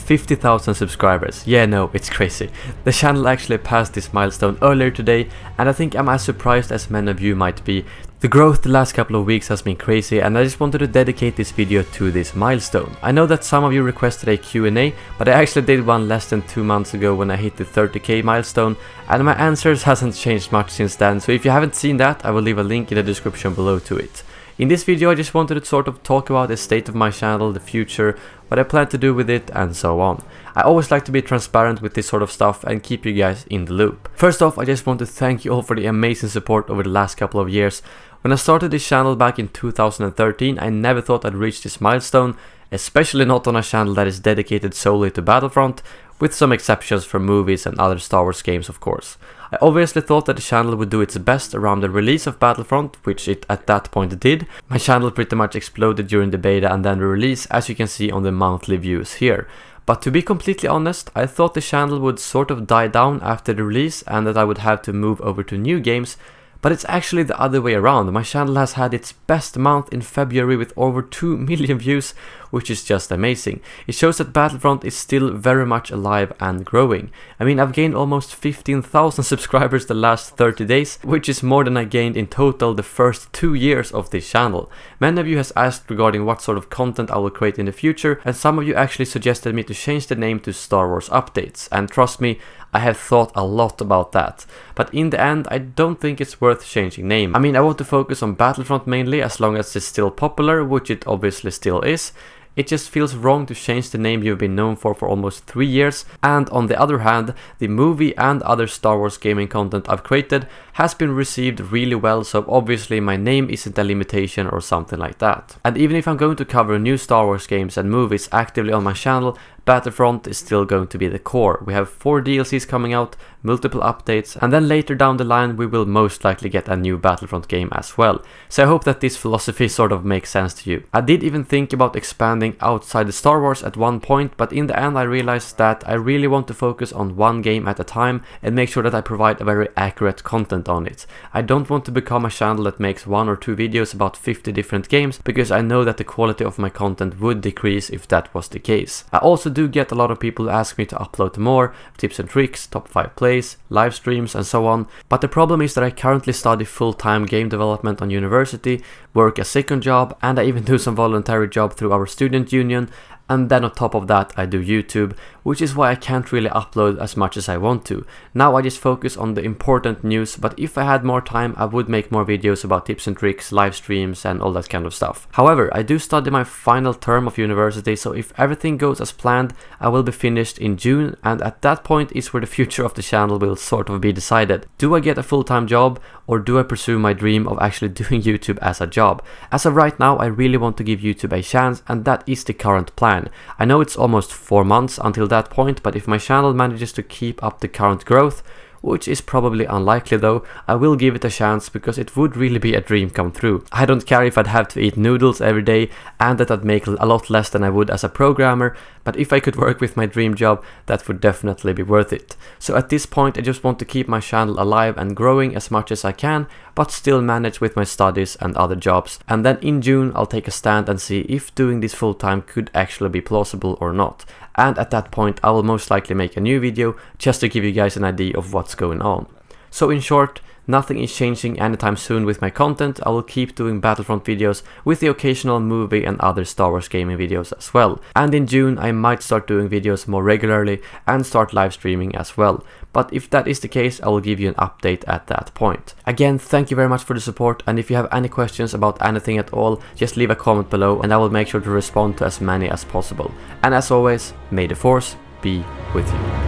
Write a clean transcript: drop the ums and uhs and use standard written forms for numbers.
50,000 subscribers. Yeah, no, it's crazy. The channel actually passed this milestone earlier today, and I think I'm as surprised as many of you might be. The growth the last couple of weeks has been crazy, and I just wanted to dedicate this video to this milestone. I know that some of you requested a Q&A, but I actually did one less than 2 months ago when I hit the 30k milestone, and my answers hasn't changed much since then, so if you haven't seen that, I will leave a link in the description below to it. In this video I just wanted to sort of talk about the state of my channel, the future, what I plan to do with it, and so on. I always like to be transparent with this sort of stuff and keep you guys in the loop. First off, I just want to thank you all for the amazing support over the last couple of years. When I started this channel back in 2013, I never thought I'd reach this milestone, especially not on a channel that is dedicated solely to Battlefront, with some exceptions for movies and other Star Wars games of course. I obviously thought that the channel would do its best around the release of Battlefront, which it at that point did. My channel pretty much exploded during the beta and then the release, as you can see on the monthly views here. But to be completely honest, I thought the channel would sort of die down after the release and that I would have to move over to new games. But it's actually the other way around. My channel has had its best month in February with over 2 million views, which is just amazing. It shows that Battlefront is still very much alive and growing. I mean, I've gained almost 15,000 subscribers the last 30 days, which is more than I gained in total the first 2 years of this channel. Many of you has asked regarding what sort of content I will create in the future, and some of you actually suggested me to change the name to Star Wars Updates, and trust me, I have thought a lot about that, but in the end I don't think it's worth changing name. I mean, I want to focus on Battlefront mainly as long as it's still popular, which it obviously still is. It just feels wrong to change the name you've been known for almost 3 years, and on the other hand, the movie and other Star Wars gaming content I've created has been received really well, so obviously my name isn't a limitation or something like that. And even if I'm going to cover new Star Wars games and movies actively on my channel, Battlefront is still going to be the core. We have 4 DLCs coming out, multiple updates, and then later down the line we will most likely get a new Battlefront game as well. So I hope that this philosophy sort of makes sense to you. I did even think about expanding outside the Star Wars at one point, but in the end I realized that I really want to focus on one game at a time and make sure that I provide a very accurate content on it. I don't want to become a channel that makes 1 or 2 videos about 50 different games, because I know that the quality of my content would decrease if that was the case. I also do get a lot of people who ask me to upload more tips and tricks, top 5 plays, live streams and so on, but the problem is that I currently study full-time game development on university, work a second job, and I even do some voluntary job through our student union, and then on top of that I do YouTube, which is why I can't really upload as much as I want to. Now I just focus on the important news, but if I had more time I would make more videos about tips and tricks, live streams and all that kind of stuff. However, I do study my final term of university, so if everything goes as planned I will be finished in June, and at that point is where the future of the channel will sort of be decided. Do I get a full-time job, or do I pursue my dream of actually doing YouTube as a job? As of right now I really want to give YouTube a chance, and that is the current plan. I know it's almost 4 months until that point, but if my channel manages to keep up the current growth, which is probably unlikely though, I will give it a chance because it would really be a dream come true. I don't care if I'd have to eat noodles every day and that I'd make a lot less than I would as a programmer, but if I could work with my dream job, that would definitely be worth it. So at this point I just want to keep my channel alive and growing as much as I can, but still manage with my studies and other jobs. And then in June I'll take a stand and see if doing this full time could actually be plausible or not. And at that point I will most likely make a new video just to give you guys an idea of what's going on. So in short, nothing is changing anytime soon with my content. I will keep doing Battlefront videos with the occasional movie and other Star Wars gaming videos as well. And in June I might start doing videos more regularly and start live streaming as well. But if that is the case, I will give you an update at that point. Again, thank you very much for the support, and if you have any questions about anything at all, just leave a comment below and I will make sure to respond to as many as possible. And as always, may the Force be with you.